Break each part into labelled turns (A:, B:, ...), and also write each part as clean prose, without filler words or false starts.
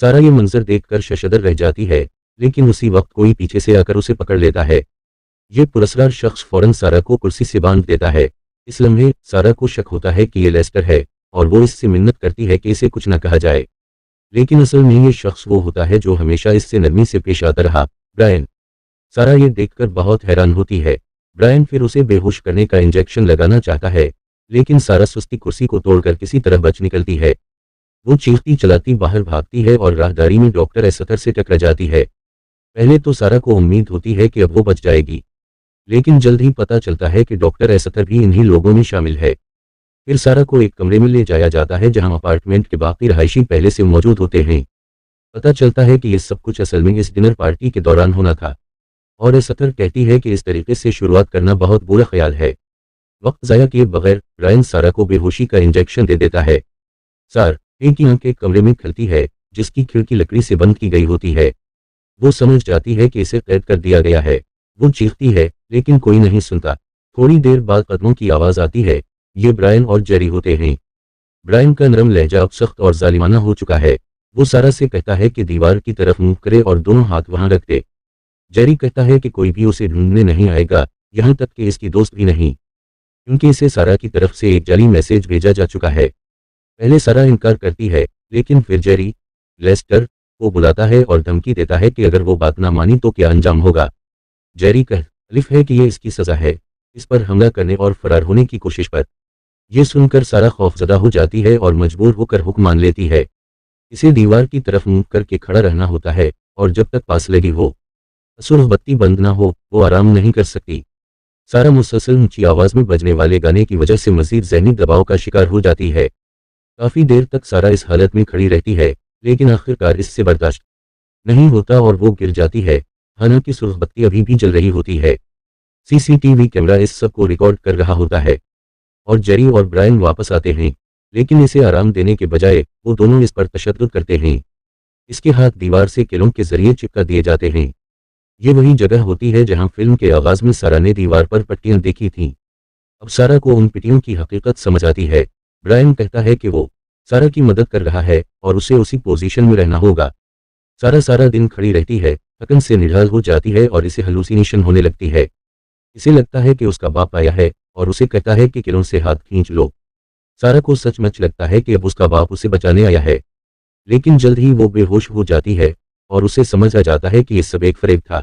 A: سارا یہ منظر دیکھ کر ششدر رہ جاتی ہے، لیکن اسی وقت کوئی پیچھے سے آ کر اسے پکڑ لیتا ہے۔ یہ پراسرار شخص فوراً سارا کو کرسی سے باندھ دیتا ہے۔ اس لمحے سارا کو شک ہوتا ہے کہ یہ لیسٹر ہے، اور وہ اس سے منت کرتی ہے کہ اسے کچھ نہ کہا جائے، لیکن اصل میں یہ شخص وہ ہوتا ہے جو ہمیشہ اس سے نرمی سے پیش آتا رہا، برائن۔ سارا یہ دیکھ کر بہت حیران ہوتی ہے۔ برائن پھر اسے بے ہوش کرنے کا انجیکشن لگانا چاہتا ہے، لیکن سارا سستی کرسی کو توڑ کر کسی طرح بچ نکلتی ہے۔ وہ چیختی چلاتی باہر بھاگتی ہے اور راہداری میں ڈاکٹر ایستھر سے ٹکرا جاتی ہے۔ پہلے تو سارا کو امید ہوتی ہے کہ اب وہ بچ جائے گی، لیکن جلد ہی پتہ چلتا ہے کہ ڈاکٹر ایستھر بھی انہی لوگوں میں شامل ہے۔ پھر سارا کو ایک کمرے میں لے جایا جاتا ہے جہاں اپارٹمنٹ کے باقی رہائشی پہلے سے موجود ہوتے ہیں۔ پتہ چلتا ہے کہ یہ سب کچھ اصل میں اس ڈنر پارٹی کے دوران ہونا تھا، اور ایستھر کہتی ہے کہ اس طریقے سے شروعات کرنا بہت برا خیال ہے۔ وقت ضائع کیے بغیر برائن سارا کو بے ہوشی کا انجیکشن دے دیتا ہے۔ سارا کی آنکھ ایک کمرے میں کھلتی ہے جس کی کھڑکی لکڑی سے بند کی گئی ہوتی ہے۔ وہ سمجھ جاتی ہے کہ اسے قید کر دیا گیا ہے۔ وہ چیختی ہے لیکن کوئی نہیں سنتا۔ تھوڑی دیر بعد قدموں کی آواز آتی ہے۔ یہ برائن اور جیری ہوتے ہیں۔ برائن کا نرم لہجہ اب سخت اور ظالمانہ ہو چکا ہے۔ وہ سارا سے کہتا ہے کہ دیوار کی طرف منہ کرے اور دونوں ہاتھ وہاں رکھ دے۔ جیری کہتا ہے کہ کوئی بھی اسے ڈھونڈنے نہیں آئے گا، یہاں تک کہ اس کی دوست بھی نہیں، کیونکہ اسے سارا کی طرف سے ایک جعلی میسیج بھیجا جا چکا ہے۔ پہلے سارا انکار کرتی ہے، لیکن پھر جیری لیسٹر کو بلاتا ہے اور دھمکی دیتا ہے کہ اگر وہ بات نہ مانی تو کیا انجام ہوگا۔ جیری کہتا ہے کہ یہ اس کی سزا ہے، اس پر حملہ کرنے اور فرار ہونے کی کوشش پر۔ یہ سن کر سارا خوفزدہ ہو جاتی ہے اور مجبور ہو کر حکم مان لیتی ہے۔ اسے دیوار کی طرف منہ کر کے کھڑا رہنا ہوتا ہے، اور جب تک پاس لگی ہو، سرخ بتی بند نہ ہو، وہ آرام نہیں کر سکتی۔ سارا مسلسل اونچی آواز میں بجنے والے گانے کی وجہ سے مزید ذہنی دباؤ کا شکار ہو جاتی ہے۔ کافی دیر تک سارا اس حالت میں کھڑی رہتی ہے، لیکن آخرکار اس سے برداشت نہیں ہوتا اور وہ گر جاتی ہے، حالانکہ سرخ بتی ابھی بھی جل رہی ہوتی ہے۔ CCTV کیمرہ اس سب کو ریکارڈ کر رہا ہوتا ہے، اور جیری اور برائن واپس آتے ہیں، لیکن اسے آرام دینے کے بجائے وہ دونوں اس پر تشدد کرتے ہیں۔ اس کے ہاتھ دیوار سے کیلوں کے ذریعے چپکا دیے جاتے ہیں۔ یہ وہی جگہ ہوتی ہے جہاں فلم کے آغاز میں سارا نے دیوار پر پٹیاں دیکھی تھیں۔ اب سارا کو ان پٹیوں کی حقیقت سمجھ آتی ہے۔ برائن کہتا ہے کہ وہ سارا کی مدد کر رہا ہے اور اسے اسی پوزیشن میں رہنا ہوگا۔ سارا سارا دن کھڑی رہتی ہے، تھکن سے نڈھال ہو جاتی ہے اور اسے ہلوسینیشن ہونے لگتی ہے۔ اسے لگتا ہے کہ اس کا باپ آیا ہے اور اسے کہتا ہے کہ کیلوں سے ہاتھ کھینچ لو۔ سارا کو سچ مچ لگتا ہے کہ اب اس کا باپ اسے بچانے آیا ہے، لیکن جلد ہی وہ بے ہوش ہو جاتی ہے اور اسے سمجھ آ جاتا ہے کہ یہ سب ایک فریب تھا۔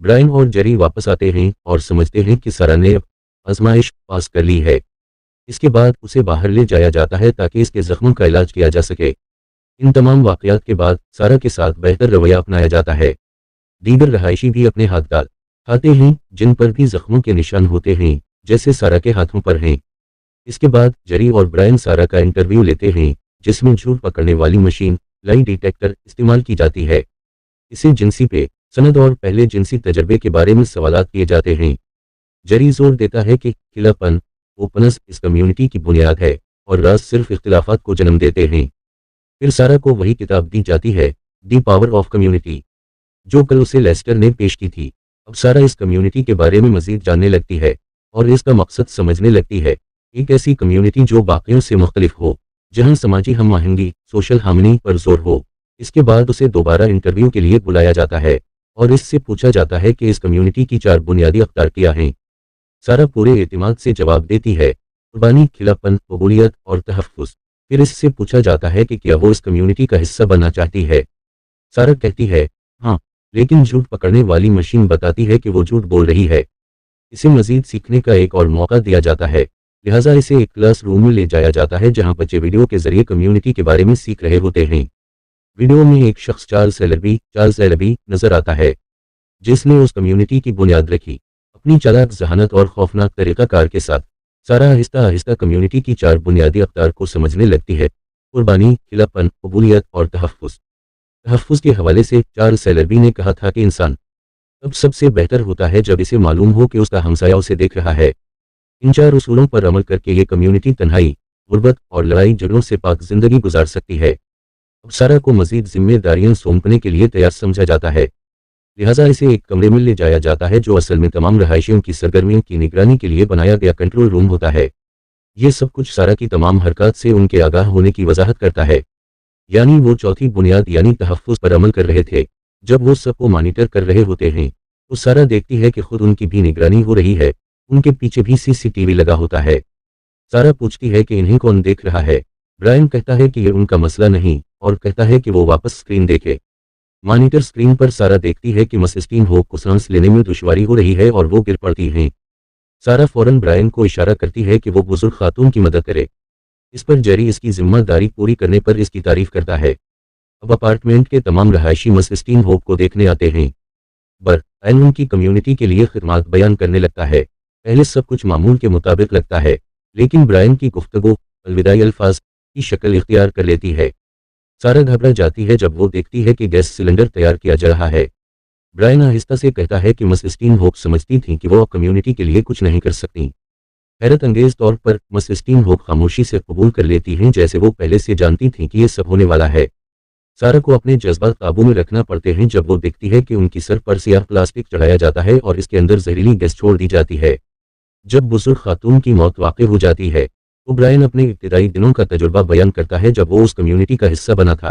A: برائن اور جیری واپس آتے ہیں اور سمجھتے ہیں کہ سارا نے اب آزمائش پاس کر لی ہے۔ اس کے بعد اسے باہر لے جایا جاتا ہے تاکہ اس کے زخموں کا علاج کیا جا سکے۔ ان تمام واقعات کے بعد سارا کے ساتھ بہتر رویہ اپنایا جاتا ہے۔ دیگر رہائشی بھی اپنے ہاتھ ڈالتے ہیں جن پر بھی زخموں کے نشان ہوتے ہیں، جیسے سارا کے ہاتھوں پر ہیں۔ اس کے بعد جیری اور برائن سارا کا انٹرویو لیتے ہیں، جس میں جھوٹ پکڑنے والی مشین لائی ڈیٹیکٹر استعمال کی جاتی ہے۔ اسے جنسی پہ سند اور پہلے جنسی تجربے کے بارے میں سوالات کیے جاتے ہیں۔ جیری زور دیتا ہے کہ کھلا پن اوپنس اس کمیونٹی کی بنیاد ہے اور راز صرف اختلافات کو جنم دیتے ہیں۔ پھر سارا کو وہی کتاب دی جاتی ہے، دی پاور آف کمیونٹی، جو کل اسے لیسٹر نے پیش کی تھی۔ اب سارا اس کمیونٹی کے بارے میں مزید جاننے لگتی ہے اور اس کا مقصد سمجھنے لگتی ہے، ایک ایسی کمیونٹی جو باقیوں سے مختلف ہو، جہاں سماجی ہم آہنگی سوشل ہارمونی پر زور ہو۔ اس کے بعد اسے دوبارہ انٹرویو کے لیے بلایا جاتا ہے اور اس سے پوچھا جاتا ہے کہ اس کمیونٹی کی 4 بنیادی اقدار کیا ہیں۔ سارا پورے اعتماد سے جواب دیتی ہے، قربانی، کھلاپن، قبولیت اور تحفظ۔ پھر اس سے پوچھا جاتا ہے کہ کیا وہ اس کمیونٹی کا حصہ بننا چاہتی ہے۔ سارا کہتی ہے ہاں، لیکن جھوٹ پکڑنے والی مشین بتاتی ہے کہ وہ جھوٹ بول رہی ہے۔ اسے مزید سیکھنے کا ایک اور موقع دیا جاتا ہے، لہٰذا اسے ایک کلاس روم میں لے جایا جاتا ہے جہاں بچے ویڈیو کے ذریعے کمیونٹی کے بارے میں سیکھ رہے ہوتے ہیں۔ ویڈیو میں ایک شخص چارلز ایلبی نظر آتا ہے، جس نے اس کمیونٹی کی بنیاد رکھی، اپنی چالاک ذہانت اور خوفناک طریقہ کار کے ساتھ۔ سارا آہستہ آہستہ کمیونٹی کی 4 بنیادی اقدار کو سمجھنے لگتی ہے، قربانی، کھلاپن، قبولیت اور تحفظ۔ تحفظ کے حوالے سے چارلز ایلبی نے کہا تھا کہ انسان اب سب سے بہتر ہوتا ہے جب اسے معلوم ہو کہ اس کا ہمسایہ اسے دیکھ رہا ہے۔ ان 4 اصولوں پر عمل کر کے یہ کمیونٹی تنہائی، غربت اور لڑائی جھگڑوں سے پاک زندگی گزار سکتی ہے۔ اب سارا کو مزید ذمہ داریاں سونپنے کے لیے تیار سمجھا جاتا ہے، لہٰذا اسے ایک کمرے میں لے جایا جاتا ہے جو اصل میں تمام رہائشیوں کی سرگرمیوں کی نگرانی کے لیے بنایا گیا کنٹرول روم ہوتا ہے۔ یہ سب کچھ سارا کی تمام حرکات سے ان کے آگاہ ہونے کی وضاحت کرتا ہے۔ یعنی وہ چوتھی بنیاد یعنی تحفظ پر عمل کر رہے تھے۔ جب وہ سب کو مانیٹر کر رہے ہوتے ہیں تو سارا دیکھتی ہے کہ خود ان کی بھی نگرانی ہو رہی ہے، ان کے پیچھے بھی CCTV لگا ہوتا ہے۔ سارا پوچھتی ہے کہ انہیں کون دیکھ رہا ہے؟ برائن کہتا ہے کہ یہ ان کا مسئلہ نہیں اور کہتا ہے کہ وہ واپس سکرین دیکھے۔ مانیٹر سکرین پر سارا دیکھتی ہے کہ مس اسٹین ہوپ کو سانس لینے میں دشواری ہو رہی ہے اور وہ گر پڑتی ہیں۔ سارا فوراً برائن کو اشارہ کرتی ہے کہ وہ بزرگ خاتون کی مدد کرے۔ اس پر جیری اس کی ذمہ داری پوری کرنے پر اس کی تعریف کرتا ہے۔ اب اپارٹمنٹ کے تمام رہائشی مس اسٹین ہوپ کو دیکھنے آتے ہیں۔ برائن ان کی کمیونٹی کے لیے خدمات بیان کرنے لگتا ہے۔ پہلے سب کچھ معمول کے مطابق لگتا ہے، لیکن برائن کی گفتگو الوداعی الفاظ کی شکل اختیار کر لیتی ہے۔ سارا گھبرا جاتی ہے جب وہ دیکھتی ہے کہ گیس سلنڈر تیار کیا جا رہا ہے۔ برائن آہستہ سے کہتا ہے کہ مس اسٹین ہوپ سمجھتی تھیں کہ وہ کمیونٹی کے لیے کچھ نہیں کر سکتی۔ حیرت انگیز طور پر مس اسٹین ہوپ خاموشی سے قبول کر لیتی ہیں، جیسے وہ پہلے سے جانتی تھیں کہ یہ سب ہونے والا ہے۔ سارا کو اپنے جذبات قابو میں رکھنا پڑتے ہیں جب وہ دیکھتی ہے کہ ان کی سر پر سیاہ پلاسٹک چڑھایا جاتا ہے اور اس کے اندر زہریلی گیس چھوڑ دی جاتی ہے۔ جب بزرگ خاتون کی موت واقع ہو جاتی ہے تو برائن اپنے ابتدائی دنوں کا تجربہ بیان کرتا ہے جب وہ اس کمیونٹی کا حصہ بنا تھا،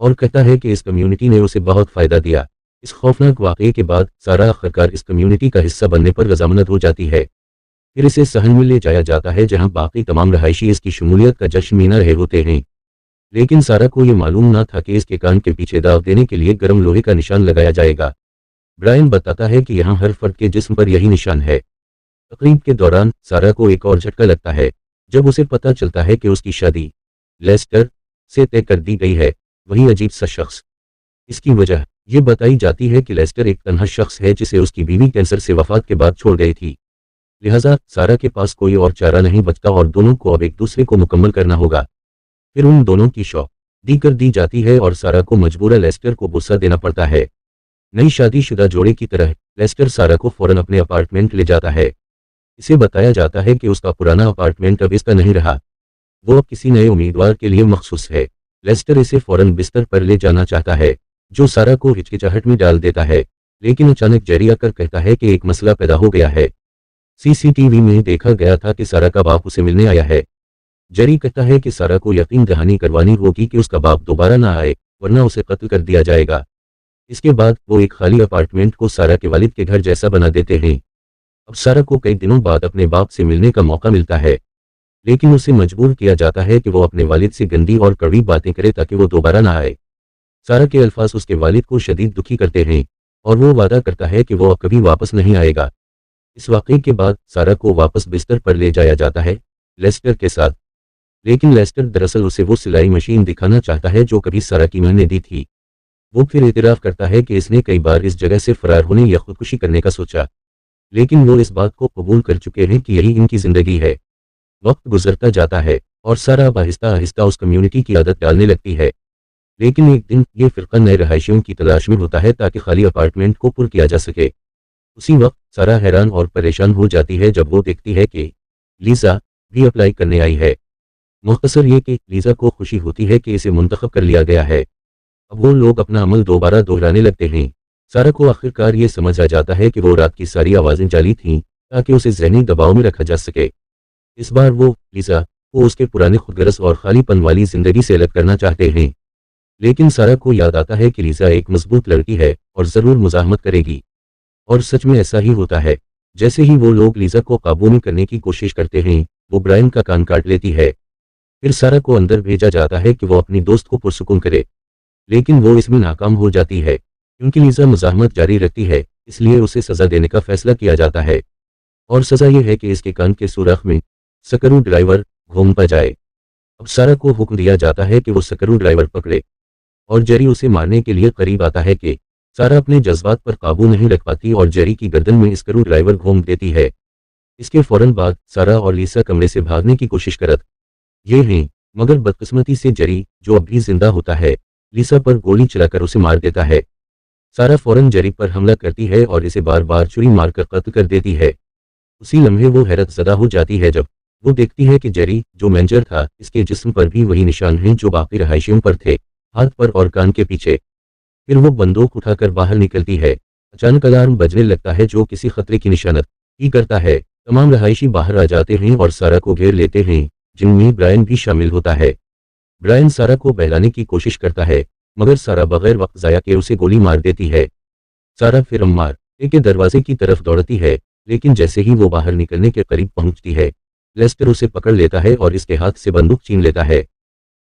A: اور کہتا ہے کہ اس کمیونٹی نے اسے بہت فائدہ دیا۔ اس خوفناک واقعے کے بعد سارا آخرکار اس کمیونٹی کا حصہ بننے پر رضامند ہو جاتی ہے۔ پھر اسے صحن میں لے جایا جاتا ہے جہاں باقی تمام رہائشی اس کی شمولیت کا جشن منا رہے ہوتے ہیں، لیکن سارا کو یہ معلوم نہ تھا کہ اس کے کان کے پیچھے داغ دینے کے لیے گرم لوہے کا نشان لگایا جائے گا۔ برائن بتاتا ہے کہ یہاں ہر فرد کے جسم پر یہی نشان ہے۔ تقریب کے دوران سارا کو ایک اور جھٹکا لگتا ہے جب اسے پتہ چلتا ہے کہ اس کی شادی لیسٹر سے طے کر دی گئی ہے، وہی عجیب سا شخص۔ اس کی وجہ یہ بتائی جاتی ہے کہ لیسٹر ایک تنہا شخص ہے جسے اس کی بیوی کینسر سے وفات کے بعد چھوڑ گئی تھی، لہٰذا سارا کے پاس کوئی اور چارہ نہیں بچتا اور دونوں کو اب ایک دوسرے کو مکمل کرنا ہوگا۔ پھر ان دونوں کی شادی کر دی جاتی ہے اور سارا کو مجبورہ لیسٹر کو بوسہ دینا پڑتا ہے۔ نئی شادی شدہ جوڑے کی طرح لیسٹر سارا کو فوراً اپنے اپارٹمنٹ لے جاتا ہے۔ اسے بتایا جاتا ہے کہ اس کا پرانا اپارٹمنٹ اب اس کا نہیں رہا، وہ اب کسی نئے امیدوار کے لیے مخصوص ہے۔ لیسٹر اسے فوراً بستر پر لے جانا چاہتا ہے، جو سارا کو ہچکچاہٹ میں ڈال دیتا ہے، لیکن اچانک جیری آ کر کہتا ہے کہ ایک مسئلہ پیدا ہو گیا ہے۔ CCTV میں دیکھا گیا تھا کہ سارا کا باپ اسے ملنے آیا ہے۔ جیری کہتا ہے کہ سارا کو یقین دہانی کروانی ہوگی کہ اس کا باپ دوبارہ نہ آئے ورنہ اسے قتل کر دیا جائے گا۔ اس کے بعد وہ ایک خالی اپارٹمنٹ کو سارا کے والد کے گھر جیسا بنا دیتے ہیں۔ اب سارا کو کئی دنوں بعد اپنے باپ سے ملنے کا موقع ملتا ہے، لیکن اسے مجبور کیا جاتا ہے کہ وہ اپنے والد سے گندی اور کڑوی باتیں کرے تاکہ وہ دوبارہ نہ آئے۔ سارا کے الفاظ اس کے والد کو شدید دکھی کرتے ہیں اور وہ وعدہ کرتا ہے کہ وہ اب کبھی واپس نہیں آئے گا۔ اس واقعے کے بعد سارا کو واپس بستر پر لے جایا جاتا ہے لیسٹر کے ساتھ، لیکن لیسٹر دراصل اسے وہ سلائی مشین دکھانا چاہتا ہے جو کبھی سارا کی ماں نے دی تھی۔ وہ پھر اعتراف کرتا ہے کہ اس نے کئی بار اس جگہ سے فرار ہونے یا خودکشی کرنے کا سوچا، لیکن وہ اس بات کو قبول کر چکے ہیں کہ یہی ان کی زندگی ہے۔ وقت گزرتا جاتا ہے اور سارا اب آہستہ آہستہ اس کمیونٹی کی عادت ڈالنے لگتی ہے، لیکن ایک دن یہ فرقہ نئے رہائشیوں کی تلاش میں ہوتا ہے تاکہ خالی اپارٹمنٹ کو پر کیا جا سکے۔ اسی وقت سارا حیران اور پریشان ہو جاتی ہے جب وہ دیکھتی ہے کہ لیزا بھی اپلائی کرنے آئی ہے۔ مختصر یہ کہ لیزا کو خوشی ہوتی ہے کہ اسے منتخب کر لیا گیا ہے۔ اب وہ لوگ اپنا عمل دوبارہ دہرانے لگتے ہیں۔ سارا کو آخرکار یہ سمجھ آ جاتا ہے کہ وہ رات کی ساری آوازیں جعلی تھیں تاکہ اسے ذہنی دباؤ میں رکھا جا سکے۔ اس بار وہ لیزا کو اس کے پرانے خودغرض اور خالی پن والی زندگی سے الگ کرنا چاہتے ہیں، لیکن سارا کو یاد آتا ہے کہ لیزا ایک مضبوط لڑکی ہے اور ضرور مزاحمت کرے گی، اور سچ میں ایسا ہی ہوتا ہے۔ جیسے ہی وہ لوگ لیزا کو قابو میں کرنے کی کوشش کرتے ہیں، وہ برائن کا کان کاٹ لیتی ہے۔ پھر سارا کو اندر بھیجا جاتا ہے کہ وہ اپنی دوست کو پرسکون کرے، لیکن وہ اس میں ناکام ہو جاتی ہے کیونکہ لیزا مزاحمت جاری رکھتی ہے، اس لیے اسے سزا دینے کا فیصلہ کیا جاتا ہے، اور سزا یہ ہے کہ اس کے کان کے سوراخ میں سکرو ڈرائیور گھومتا جائے۔ اب سارا کو حکم دیا جاتا ہے کہ وہ سکرو ڈرائیور پکڑے، اور جیری اسے مارنے کے لیے قریب آتا ہے کہ سارا اپنے جذبات پر قابو نہیں رکھ پاتی اور جیری کی گردن میں اسکرو ڈرائیور گھوم دیتی ہے۔ اس کے فوراً بعد سارا اور لیزا کمرے سے بھاگنے کی کوشش کرت یہ ہیں، مگر بدقسمتی سے جیری جو اب بھی زندہ ہوتا ہے لیزا پر گولی چلا کر اسے مار دیتا ہے۔ سارا فوراً جیری پر حملہ کرتی ہے اور اسے بار بار چھری مار کر قتل کر دیتی ہے۔ اسی لمحے وہ حیرت زدہ ہو جاتی ہے جب وہ دیکھتی ہے کہ جیری جو مینجر تھا، اس کے جسم پر بھی وہی نشان ہیں جو باقی رہائشیوں پر تھے، ہاتھ پر اور کان کے پیچھے۔ پھر وہ بندوق اٹھا کر باہر نکلتی ہے۔ اچانک الارم بجنے لگتا ہے جو کسی خطرے کی نشانت ہی کرتا ہے۔ تمام رہائشی باہر آ جاتے ہیں اور سارا کو گھیر لیتے ہیں، جن میں برائن بھی شامل ہوتا ہے۔ برائن سارا کو بہلانے کی کوشش کرتا ہے مگر سارا بغیر وقت ضائع کے اسے گولی مار دیتی ہے۔ سارا پھر عمار کے دروازے کی طرف دوڑتی ہے، لیکن جیسے ہی وہ باہر نکلنے کے قریب پہنچتی ہے لیسٹر اسے پکڑ لیتا ہے اور اس کے ہاتھ سے بندوق چھین لیتا ہے۔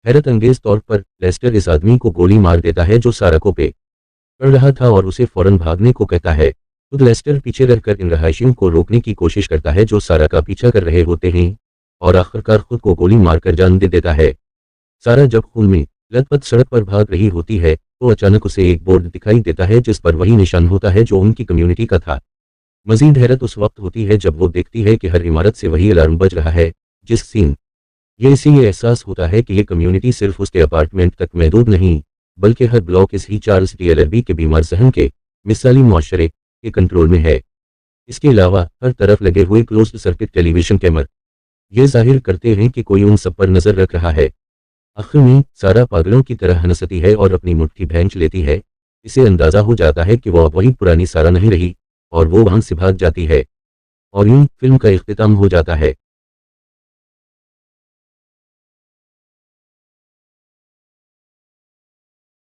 A: حیرت انگیز طور پر لیسٹر اس آدمی کو گولی مار دیتا ہے جو سارا کو پکڑ رہا تھا اور اسے فوراً بھاگنے کو کہتا ہے۔ خود لیسٹر پیچھے رہ کر ان رہائشیوں کو روکنے کی کوشش کرتا ہے جو سارا کا پیچھا کر رہے ہوتے ہیں اور آخرکار خود کو گولی مار کر جان دے دیتا ہے۔ سارا جب خون میں لت پت سڑک پر بھاگ رہی ہوتی ہے تو اچانک اسے ایک بورڈ دکھائی دیتا ہے جس پر وہی نشان ہوتا ہے جو ان کی کمیونٹی کا تھا۔ مزید حیرت اس وقت ہوتی ہے جب وہ دیکھتی ہے کہ ہر عمارت سے وہی الارم بج رہا ہے جس سین یہ اسی یہ احساس ہوتا ہے کہ یہ کمیونٹی صرف اس کے اپارٹمنٹ تک محدود نہیں بلکہ ہر بلاک اس ہی چارلز ڈی ایل کے بیمار ذہن کے مثالی معاشرے کے کنٹرول میں ہے۔ اس کے علاوہ ہر طرف لگے ہوئے کلوزڈ سرکٹ ٹیلی ویژن کیمر یہ ظاہر کرتے ہیں کہ کوئی ان سب پر نظر رکھ رہا ہے۔ آخر میں سارا پاگلوں کی طرح ہنستی ہے اور اپنی مٹھی بھینچ لیتی ہے۔ اسے اندازہ ہو جاتا ہے کہ وہ اب وہی پرانی سارا نہیں رہی اور وہ وہاں سے بھاگ جاتی ہے۔ اور یوں فلم کا اختتام ہو جاتا ہے۔